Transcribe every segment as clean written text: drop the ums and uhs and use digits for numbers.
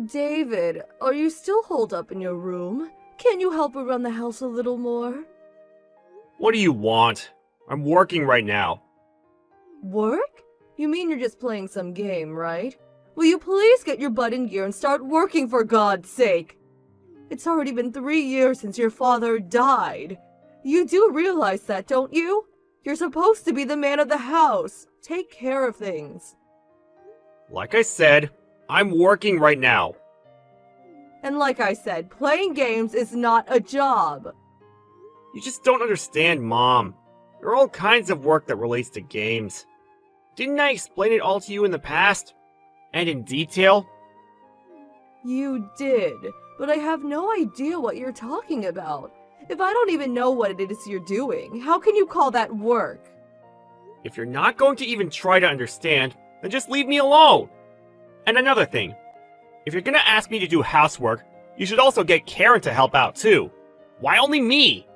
David, are you still holed up in your room? Can you help around the house a little more? What do you want? I'm working right now. Work? You mean you're just playing some game, right? Will you please get your butt in gear and start working for God's sake? It's already been 3 years since your father died. You do realize that, don't you? You're supposed to be the man of the house. Take care of things. Like I said, I'm working right now. And like I said, playing games is not a job. You just don't understand, Mom. There are all kinds of work that relates to games. Didn't I explain it all to you in the past? And in detail? You did, but I have no idea what you're talking about. If I don't even know what it is you're doing, how can you call that work? If you're not going to even try to understand, then just leave me alone. And another thing, if you're gonna ask me to do housework, you should also get Karen to help out too. Why only me?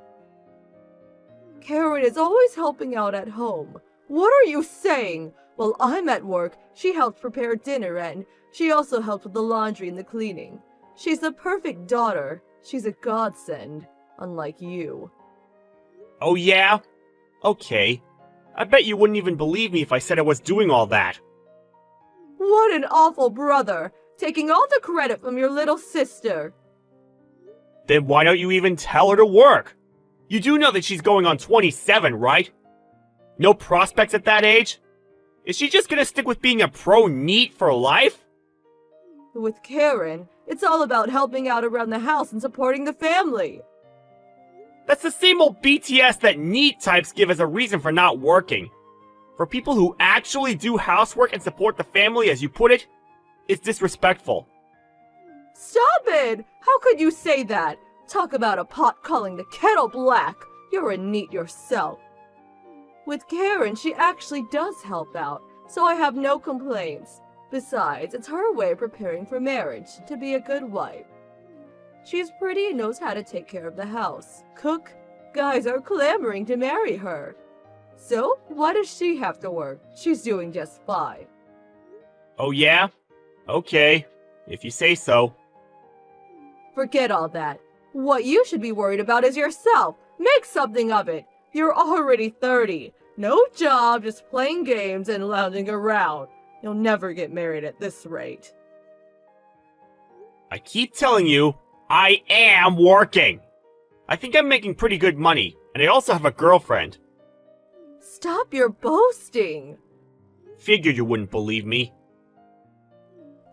Karen is always helping out at home. What are you saying? While I'm at work, she helps prepare dinner and she also helps with the laundry and the cleaning. She's the perfect daughter. She's a godsend, unlike you. Oh yeah? Okay. I bet you wouldn't even believe me if I said I was doing all that. What an awful brother, taking all the credit from your little sister. Then why don't you even tell her to work? You do know that she's going on 27, right? No prospects at that age? Is she just gonna stick with being a pro NEET for life? With Karen, it's all about helping out around the house and supporting the family. That's the same old BTS that NEET types give as a reason for not working. For people who actually do housework and support the family, as you put it, it's disrespectful. Stop it! How could you say that? Talk about a pot calling the kettle black. You're a NEET yourself. With Karen, she actually does help out, so I have no complaints. Besides, it's her way of preparing for marriage, to be a good wife. She's pretty and knows how to take care of the house, cook. Guys are clamoring to marry her. So, why does she have to work? She's doing just fine. Oh yeah? Okay, if you say so. Forget all that. What you should be worried about is yourself. Make something of it. You're already 30. No job, just playing games and lounging around. You'll never get married at this rate. I keep telling you, I am working. I think I'm making pretty good money, and I also have a girlfriend. Stop your boasting. Figured you wouldn't believe me.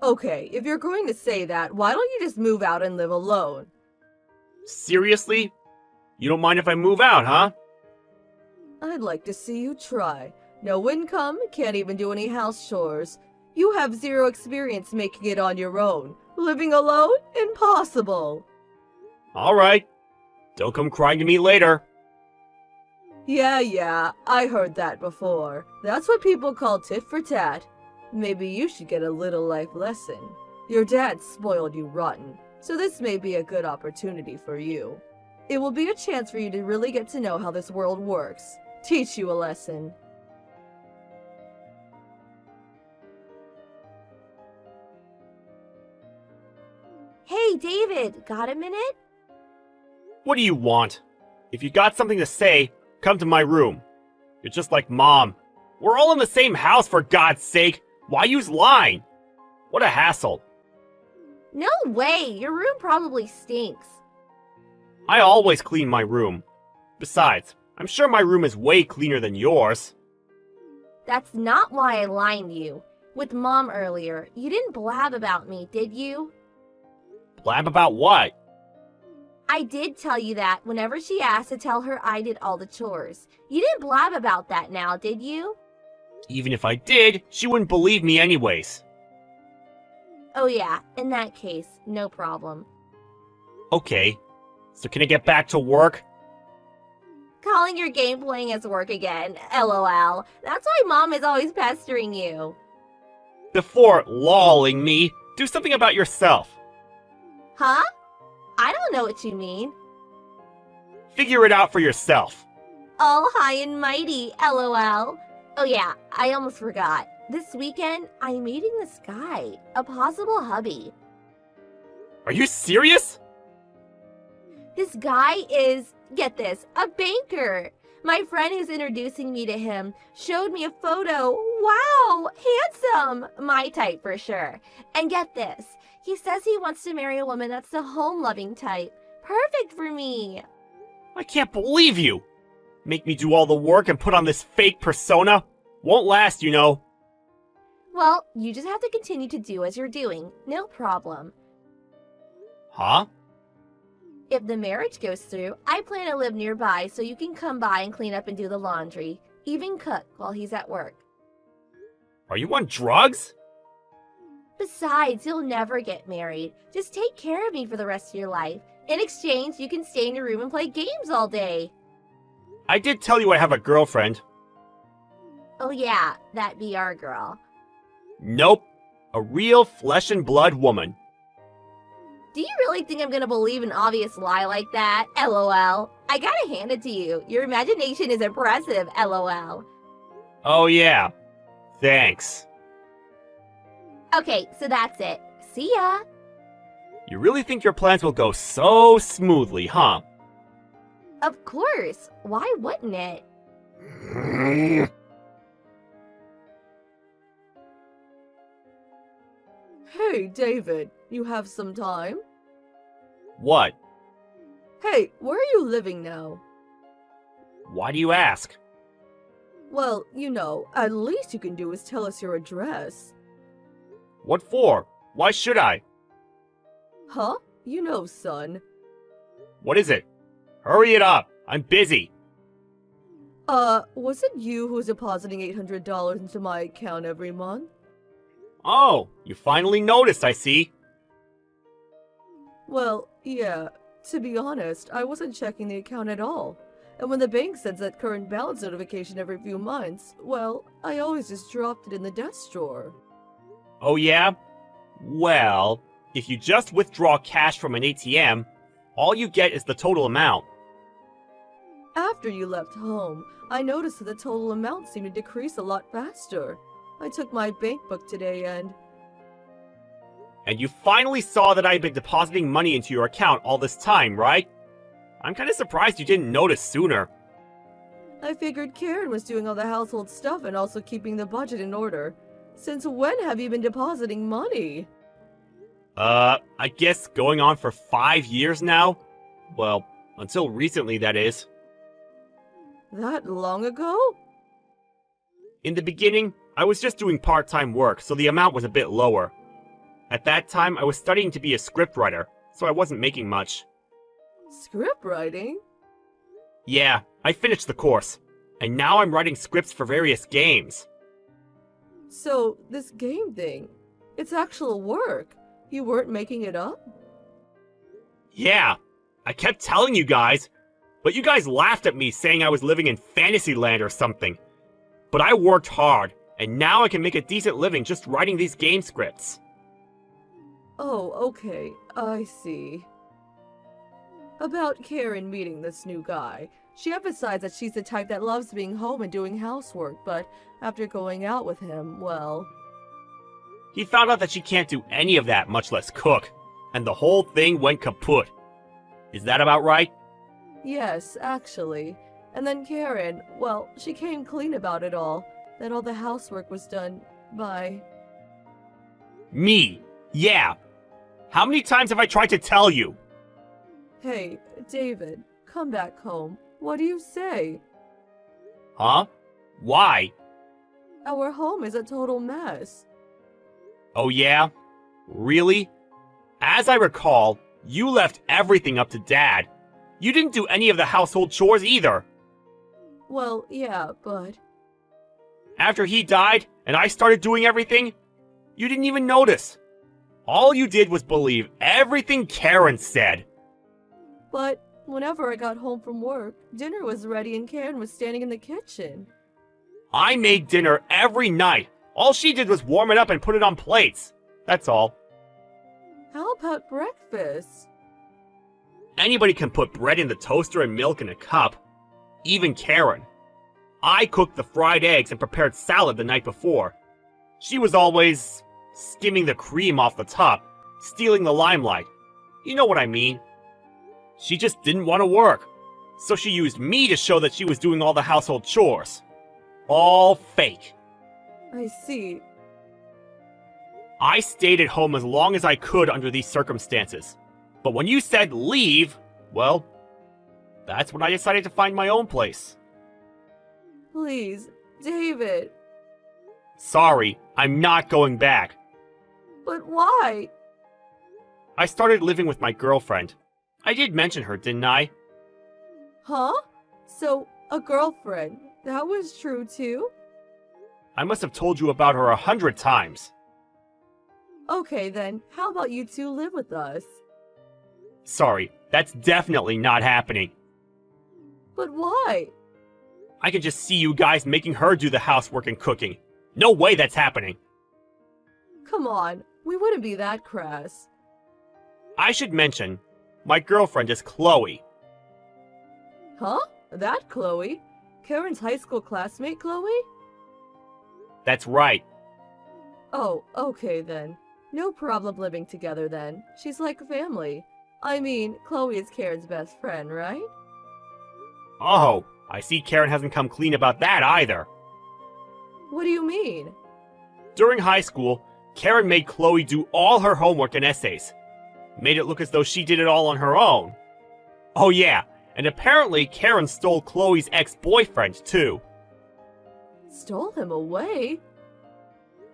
Okay, if you're going to say that, why don't you just move out and live alone? Seriously? You don't mind if I move out, huh? I'd like to see you try. No income, can't even do any house chores. You have zero experience making it on your own. Living alone? Impossible. Alright. Don't come crying to me later. Yeah, I heard that before. That's what people call tit for tat. Maybe you should get a little life lesson. Your dad spoiled you rotten, so this may be a good opportunity for you. It will be a chance for you to really get to know how this world works. Teach you a lesson. Hey, David, got a minute? What do you want? If you got something to say, come to my room. You're just like Mom. We're all in the same house, for God's sake. Why use line? What a hassle. No way, your room probably stinks. I always clean my room. Besides, I'm sure my room is way cleaner than yours. That's not why I lined you. With Mom earlier, you didn't blab about me, did you? Blab about what? I did tell you that whenever she asked to tell her I did all the chores. You didn't blab about that now, did you? Even if I did, she wouldn't believe me anyways. Oh yeah, in that case, no problem. Okay, so can I get back to work? Calling your game playing as work again, lol. That's why Mom is always pestering you. Before lolling me, do something about yourself. Huh? I don't know what you mean. Figure it out for yourself. All high and mighty, lol. Oh yeah, I almost forgot. This weekend, I'm meeting this guy, a possible hubby. Are you serious? This guy is, get this, a banker. My friend who's introducing me to him showed me a photo. Wow, handsome. My type for sure. And get this, he says he wants to marry a woman that's the home-loving type. Perfect for me. I can't believe you! Make me do all the work and put on this fake persona? Won't last, you know. Well, you just have to continue to do as you're doing. No problem. Huh? If the marriage goes through, I plan to live nearby so you can come by and clean up and do the laundry. Even cook while he's at work. Are you on drugs? Besides, you'll never get married. Just take care of me for the rest of your life. In exchange, you can stay in your room and play games all day. I did tell you I have a girlfriend. Oh yeah, that VR girl. Nope. A real flesh and blood woman. Do you really think I'm gonna believe an obvious lie like that? LOL. I gotta hand it to you. Your imagination is impressive, LOL. Oh yeah. Thanks. Okay, so that's it. See ya. You really think your plans will go so smoothly, huh? Of course. Why wouldn't it? Hey, David, you have some time? What? Hey, where are you living now? Why do you ask? Well, you know, at least you can do is tell us your address. What for? Why should I? Huh? You know, son. What is it? Hurry it up. I'm busy. Was it you who's depositing $800 into my account every month? Oh, you finally noticed, I see. Well, yeah. To be honest, I wasn't checking the account at all. And when the bank sends that current balance notification every few months, well, I always just dropped it in the desk drawer. Oh yeah? Well, if you just withdraw cash from an ATM, all you get is the total amount. After you left home, I noticed that the total amount seemed to decrease a lot faster. I took my bank book today and... And you finally saw that I had been depositing money into your account all this time, right? I'm kinda surprised you didn't notice sooner. I figured Karen was doing all the household stuff and also keeping the budget in order. Since when have you been depositing money? I guess going on for 5 years now? Well, until recently, that is. That long ago? In the beginning, I was just doing part-time work, so the amount was a bit lower. At that time, I was studying to be a scriptwriter, so I wasn't making much. Script writing? Yeah, I finished the course, and now I'm writing scripts for various games. So, this game thing, it's actual work. You weren't making it up? Yeah, I kept telling you guys, but you guys laughed at me saying I was living in Fantasyland or something. But I worked hard, and now I can make a decent living just writing these game scripts. Oh, okay, I see. About Karen meeting this new guy, she emphasized that she's the type that loves being home and doing housework, but after going out with him, well... He found out that she can't do any of that, much less cook, and the whole thing went kaput. Is that about right? Yes, actually. And then Karen, well, she came clean about it all, that all the housework was done by... Me? Yeah. How many times have I tried to tell you? Hey, David, come back home. What do you say? Huh? Why? Our home is a total mess. Oh yeah? Really? As I recall, you left everything up to Dad. You didn't do any of the household chores either. Well, yeah, but... After he died, and I started doing everything, you didn't even notice. All you did was believe everything Karen said. But whenever I got home from work, dinner was ready and Karen was standing in the kitchen. I made dinner every night. All she did was warm it up and put it on plates. That's all. How about breakfast? Anybody can put bread in the toaster and milk in a cup. Even Karen. I cooked the fried eggs and prepared salad the night before. She was always skimming the cream off the top, stealing the limelight. You know what I mean. She just didn't want to work, so she used me to show that she was doing all the household chores. All fake. I see. I stayed at home as long as I could under these circumstances. But when you said leave, well, that's when I decided to find my own place. Please, David. Sorry, I'm not going back. But why? I started living with my girlfriend. I did mention her, didn't I? Huh? So, a girlfriend. That was true too? I must have told you about her 100 times. Okay then, how about you two live with us? Sorry, that's definitely not happening. But why? I can just see you guys making her do the housework and cooking. No way that's happening. Come on, we wouldn't be that crass. I should mention, my girlfriend is Chloe. Huh? That Chloe? Karen's high school classmate, Chloe? That's right. Oh, okay then. No problem living together then. She's like family. I mean, Chloe is Karen's best friend, right? Oh, I see Karen hasn't come clean about that either. What do you mean? During high school, Karen made Chloe do all her homework and essays. Made it look as though she did it all on her own. Oh yeah, and apparently Karen stole Chloe's ex-boyfriend too. Stole him away?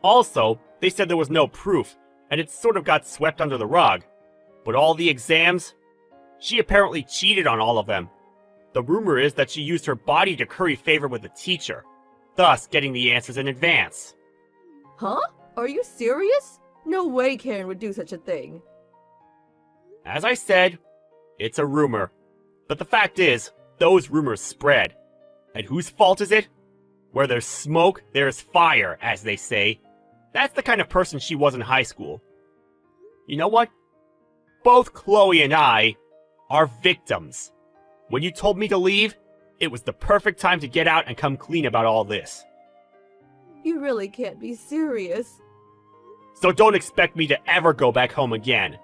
Also, they said there was no proof, and it sort of got swept under the rug. But all the exams? She apparently cheated on all of them. The rumor is that she used her body to curry favor with the teacher, thus getting the answers in advance. Huh? Are you serious? No way Karen would do such a thing. As I said, it's a rumor. But the fact is, those rumors spread. And whose fault is it? Where there's smoke, there's fire, as they say. That's the kind of person she was in high school. You know what? Both Chloe and I are victims. When you told me to leave, it was the perfect time to get out and come clean about all this. You really can't be serious. So don't expect me to ever go back home again.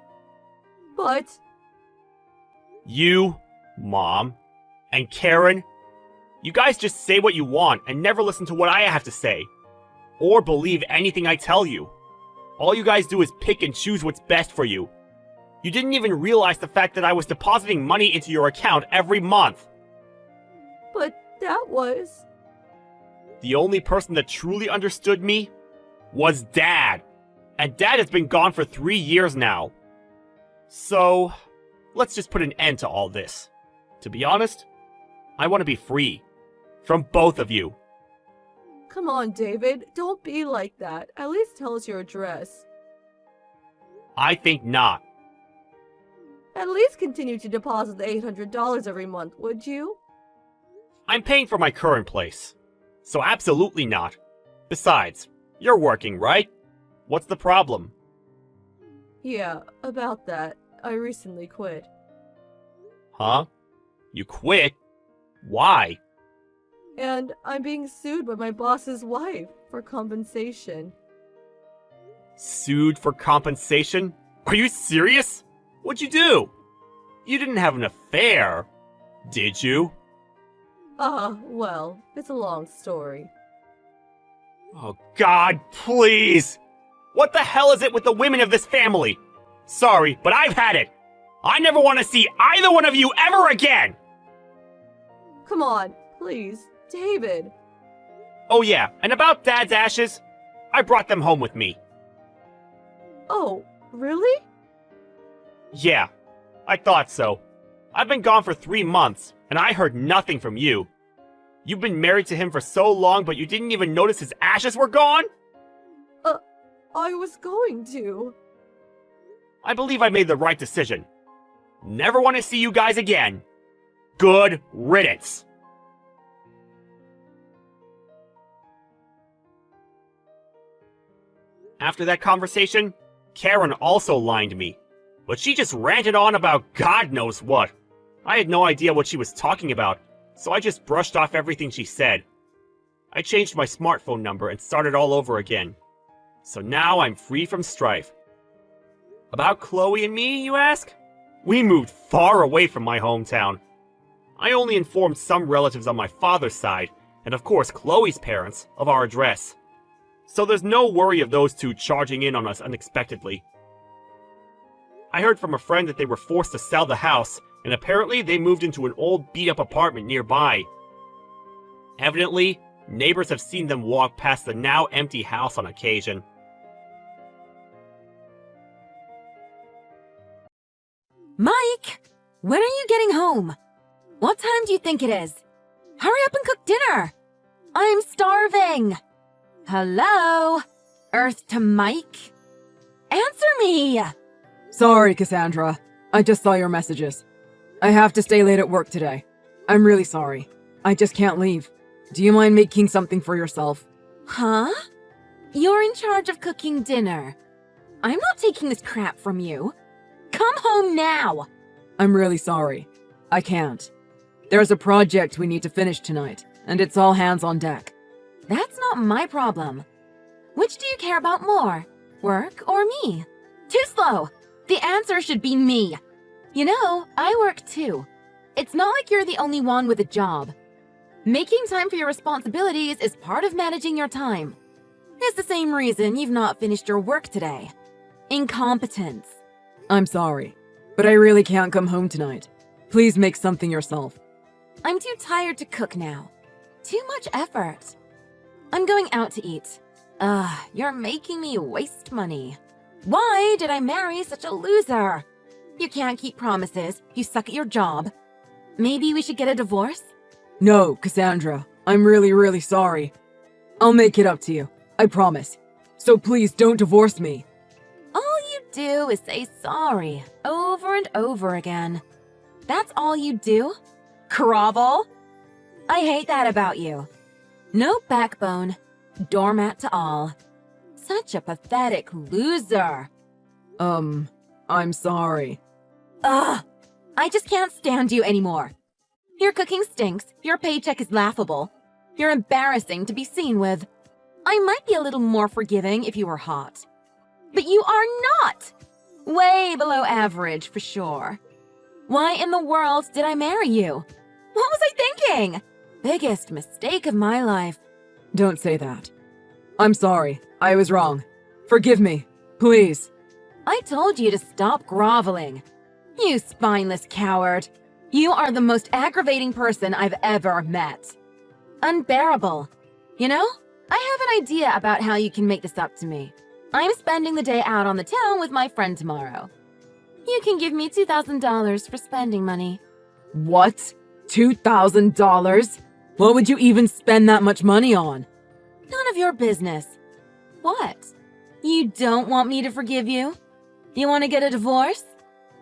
But... You, Mom, and Karen, you guys just say what you want and never listen to what I have to say. Or believe anything I tell you. All you guys do is pick and choose what's best for you. You didn't even realize the fact that I was depositing money into your account every month. But that was... The only person that truly understood me was Dad. And Dad has been gone for 3 years now. So, let's just put an end to all this. To be honest, I want to be free. From both of you. Come on, David. Don't be like that. At least tell us your address. I think not. At least continue to deposit the $800 every month, would you? I'm paying for my current place. So absolutely not. Besides, you're working, right? What's the problem? Yeah, about that. I recently quit. Huh? You quit? Why? And I'm being sued by my boss's wife for compensation. Sued for compensation? Are you serious? What'd you do? You didn't have an affair, did you? Well, it's a long story. Oh God, please! What the hell is it with the women of this family? Sorry, but I've had it. I never want to see either one of you ever again! Come on, please, David. Oh yeah, and about Dad's ashes, I brought them home with me. Oh, really? Yeah, I thought so. I've been gone for 3 months, and I heard nothing from you. You've been married to him for so long, but you didn't even notice his ashes were gone? I was going to. I believe I made the right decision. Never want to see you guys again. Good riddance. After that conversation, Karen also lined me. But she just ranted on about God knows what. I had no idea what she was talking about, so I just brushed off everything she said. I changed my smartphone number and started all over again. So now I'm free from strife. About Chloe and me, you ask? We moved far away from my hometown. I only informed some relatives on my father's side, and of course Chloe's parents, of our address. So there's no worry of those two charging in on us unexpectedly. I heard from a friend that they were forced to sell the house, and apparently they moved into an old beat-up apartment nearby. Evidently, neighbors have seen them walk past the now empty house on occasion. Mike! When are you getting home? What time do you think it is? Hurry up and cook dinner! I'm starving! Hello? Earth to Mike? Answer me! Sorry, Cassandra. I just saw your messages. I have to stay late at work today. I'm really sorry. I just can't leave. Do you mind making something for yourself? Huh? You're in charge of cooking dinner. I'm not taking this crap from you. Come home now! I'm really sorry. I can't. There's a project we need to finish tonight, and it's all hands on deck. That's not my problem. Which do you care about more? Work or me? Too slow! The answer should be me. You know, I work too. It's not like you're the only one with a job. Making time for your responsibilities is part of managing your time. It's the same reason you've not finished your work today. Incompetence. I'm sorry, but I really can't come home tonight. Please make something yourself. I'm too tired to cook now. Too much effort. I'm going out to eat. You're making me waste money. Why did I marry such a loser? You can't keep promises. You suck at your job. Maybe we should get a divorce? No, Cassandra. I'm really sorry. I'll make it up to you. I promise. So please don't divorce me. All you do is say sorry over and over again. That's all you do? Grovel? I hate that about you. No backbone. Doormat to all. Such a pathetic loser. I'm sorry. Ugh! I just can't stand you anymore. Your cooking stinks, your paycheck is laughable. You're embarrassing to be seen with. I might be a little more forgiving if you were hot. But you are not! Way below average, for sure. Why in the world did I marry you? What was I thinking? Biggest mistake of my life. Don't say that. I'm sorry. I was wrong. Forgive me. Please. I told you to stop groveling. You spineless coward. You are the most aggravating person I've ever met. Unbearable. You know, I have an idea about how you can make this up to me. I'm spending the day out on the town with my friend tomorrow. You can give me $2,000 for spending money. What? $2,000? What would you even spend that much money on? None of your business. What? You don't want me to forgive you? You want to get a divorce?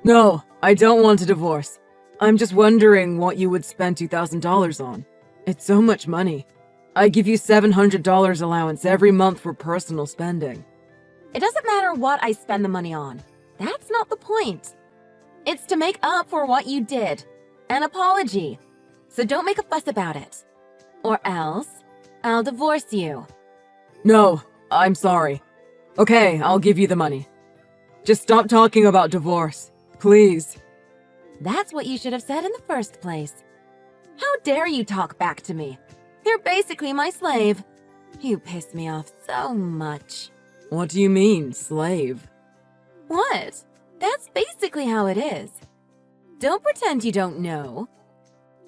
No, I don't want a divorce. I'm just wondering what you would spend $2,000 on. It's so much money. I give you $700 allowance every month for personal spending. It doesn't matter what I spend the money on. That's not the point. It's to make up for what you did. An apology. So don't make a fuss about it. Or else, I'll divorce you. No, I'm sorry. Okay, I'll give you the money. Just stop talking about divorce, please. That's what you should have said in the first place. How dare you talk back to me? You're basically my slave. You piss me off so much. What do you mean, slave? What? That's basically how it is. Don't pretend you don't know.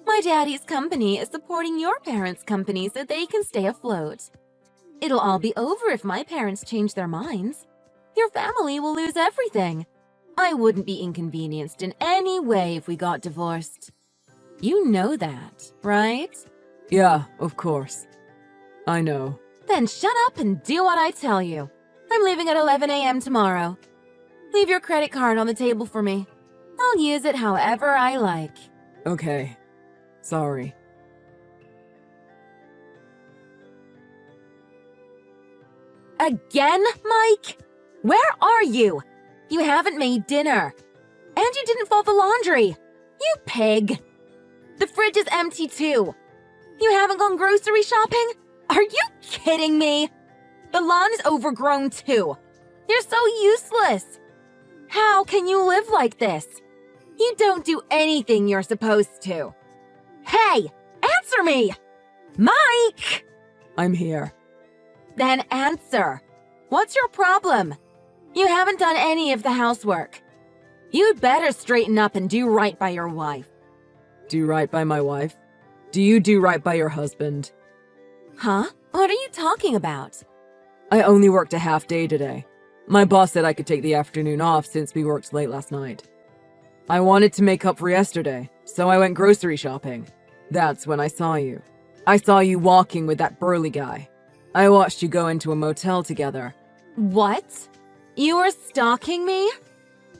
My daddy's company is supporting your parents' company so they can stay afloat. It'll all be over if my parents change their minds. Your family will lose everything. I wouldn't be inconvenienced in any way if we got divorced. You know that, right? Yeah, of course. I know. Then shut up and do what I tell you. I'm leaving at 11 a.m. tomorrow. Leave your credit card on the table for me. I'll use it however I like. Okay. Sorry. Again, Mike? Where are you? You haven't made dinner. And you didn't fold the laundry. You pig. The fridge is empty too. You haven't gone grocery shopping? Are you kidding me? The lawn is overgrown too. You're so useless. How can you live like this? You don't do anything you're supposed to. Hey, answer me! Mike! I'm here. Then answer. What's your problem? You haven't done any of the housework. You'd better straighten up and do right by your wife. Do right by my wife? Do you do right by your husband? Huh? What are you talking about? I only worked a half day today. My boss said I could take the afternoon off since we worked late last night. I wanted to make up for yesterday, so I went grocery shopping. That's when I saw you. I saw you walking with that burly guy. I watched you go into a motel together. What? You were stalking me?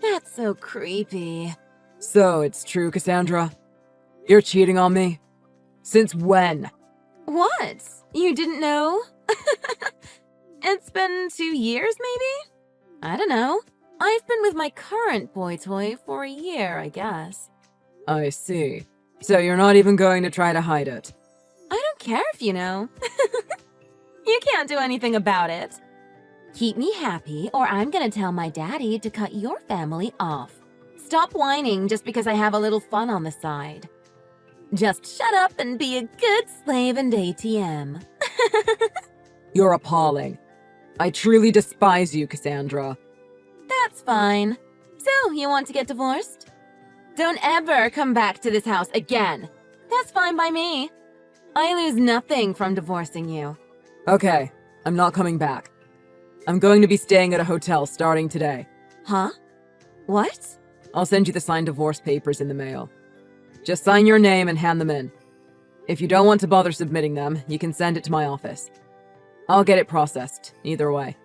That's so creepy. So it's true, Cassandra? You're cheating on me? Since when? What? You didn't know? It's been 2 years, maybe? I don't know. I've been with my current boy toy for a year, I guess. I see. So you're not even going to try to hide it? I don't care if you know. You can't do anything about it. Keep me happy, or I'm gonna tell my daddy to cut your family off. Stop whining just because I have a little fun on the side. Just shut up and be a good slave and ATM. You're appalling. I truly despise you, Cassandra. That's fine. So, you want to get divorced? Don't ever come back to this house again. That's fine by me. I lose nothing from divorcing you. Okay, I'm not coming back. I'm going to be staying at a hotel starting today. Huh? What? I'll send you the signed divorce papers in the mail. Just sign your name and hand them in. If you don't want to bother submitting them, you can send it to my office. I'll get it processed, either way.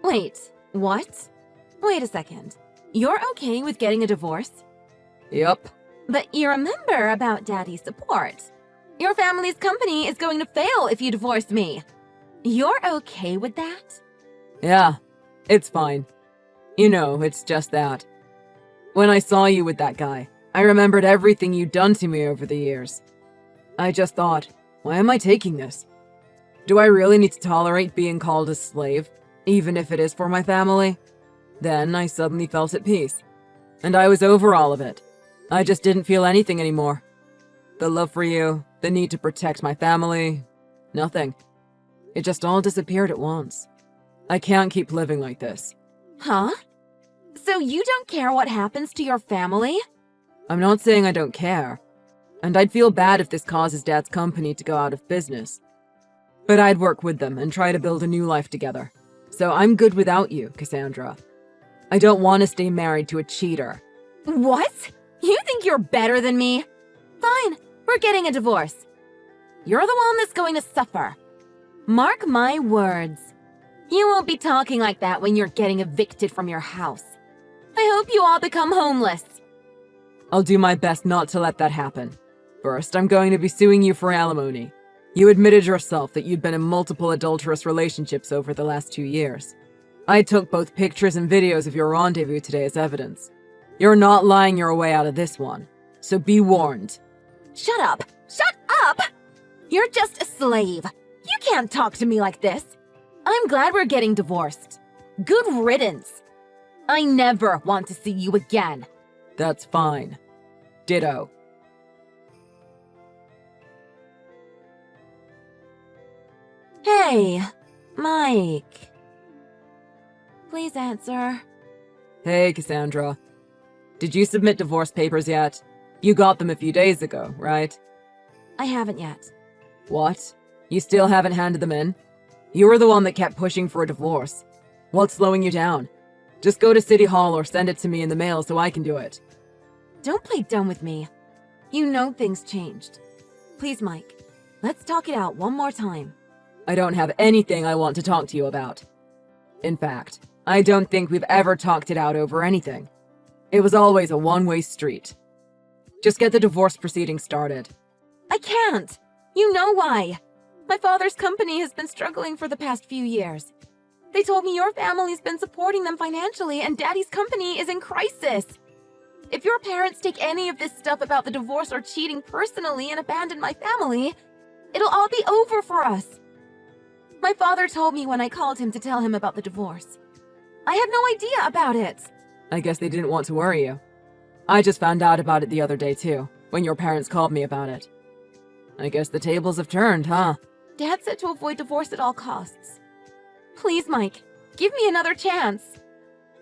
Wait, what? Wait a second. You're okay with getting a divorce? Yep. But you remember about Daddy's support. Your family's company is going to fail if you divorce me. You're okay with that? Yeah, it's fine. You know, it's just that. When I saw you with that guy, I remembered everything you'd done to me over the years. I just thought, why am I taking this? Do I really need to tolerate being called a slave, even if it is for my family? Then I suddenly felt at peace, and I was over all of it. I just didn't feel anything anymore. The love for you, the need to protect my family, nothing. It just all disappeared at once. I can't keep living like this. Huh? So you don't care what happens to your family? I'm not saying I don't care, and I'd feel bad if this causes Dad's company to go out of business. But I'd work with them and try to build a new life together. So I'm good without you, Cassandra. I don't want to stay married to a cheater. What? You think you're better than me? Fine, we're getting a divorce. You're the one that's going to suffer. Mark my words. You won't be talking like that when you're getting evicted from your house. I hope you all become homeless. I'll do my best not to let that happen. First, I'm going to be suing you for alimony. You admitted yourself that you'd been in multiple adulterous relationships over the last 2 years. I took both pictures and videos of your rendezvous today as evidence. You're not lying your way out of this one, so be warned. Shut up! Shut up! You're just a slave. You can't talk to me like this. I'm glad we're getting divorced. Good riddance. I never want to see you again. That's fine. Ditto. Hey, Mike. Please answer. Hey, Cassandra. Did you submit divorce papers yet? You got them a few days ago, right? I haven't yet. What? You still haven't handed them in? You were the one that kept pushing for a divorce. What's slowing you down? Just go to City Hall or send it to me in the mail so I can do it. Don't play dumb with me. You know things changed. Please, Mike, let's talk it out one more time. I don't have anything I want to talk to you about. In fact, I don't think we've ever talked it out over anything. It was always a one-way street. Just get the divorce proceedings started. I can't. You know why. My father's company has been struggling for the past few years. They told me your family's been supporting them financially and Daddy's company is in crisis. If your parents take any of this stuff about the divorce or cheating personally and abandon my family, it'll all be over for us. My father told me when I called him to tell him about the divorce. I had no idea about it. I guess they didn't want to worry you. I just found out about it the other day too, when your parents called me about it. I guess the tables have turned, huh? Dad said to avoid divorce at all costs. Please, Mike, give me another chance.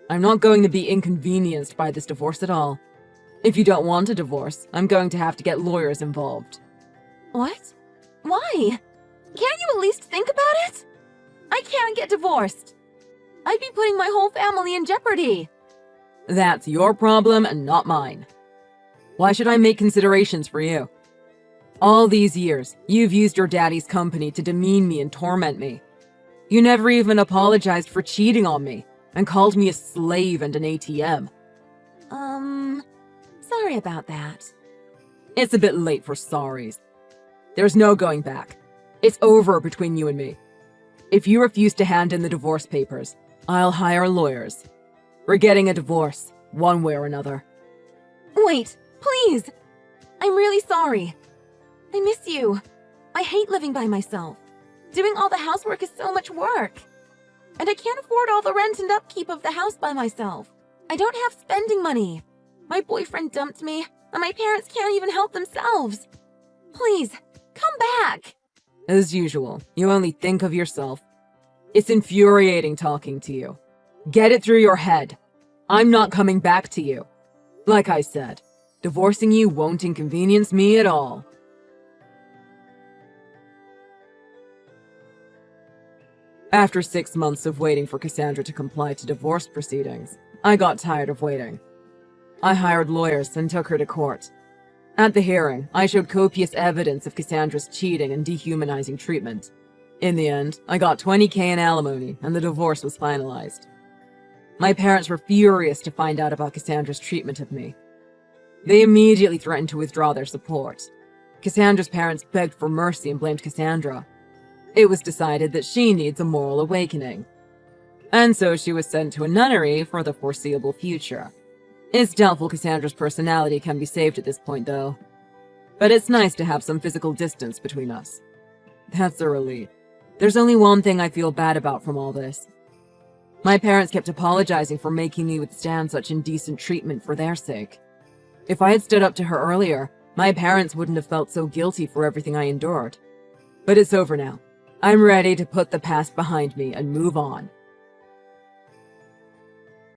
I'm not going to be inconvenienced by this divorce at all. If you don't want a divorce, I'm going to have to get lawyers involved. What? Why? Can't you at least think about it? I can't get divorced. I'd be putting my whole family in jeopardy. That's your problem and not mine. Why should I make considerations for you? All these years, you've used your daddy's company to demean me and torment me. You never even apologized for cheating on me and called me a slave and an ATM. Sorry about that. It's a bit late for sorries. There's no going back. It's over between you and me. If you refuse to hand in the divorce papers, I'll hire lawyers. We're getting a divorce, one way or another. Wait, please! I'm really sorry. I miss you. I hate living by myself. Doing all the housework is so much work. And I can't afford all the rent and upkeep of the house by myself. I don't have spending money. My boyfriend dumped me, and my parents can't even help themselves. Please, come back. As usual, you only think of yourself. It's infuriating talking to you. Get it through your head. I'm not coming back to you. Like I said, divorcing you won't inconvenience me at all. After 6 months of waiting for Cassandra to comply to divorce proceedings, I got tired of waiting. I hired lawyers and took her to court. At the hearing, I showed copious evidence of Cassandra's cheating and dehumanizing treatment. In the end, I got $20,000 in alimony and the divorce was finalized. My parents were furious to find out about Cassandra's treatment of me. They immediately threatened to withdraw their support. Cassandra's parents begged for mercy and blamed Cassandra. It was decided that she needs a moral awakening. And so she was sent to a nunnery for the foreseeable future. It's doubtful Cassandra's personality can be saved at this point, though. But it's nice to have some physical distance between us. That's a relief. There's only one thing I feel bad about from all this. My parents kept apologizing for making me withstand such indecent treatment for their sake. If I had stood up to her earlier, my parents wouldn't have felt so guilty for everything I endured. But it's over now. I'm ready to put the past behind me and move on.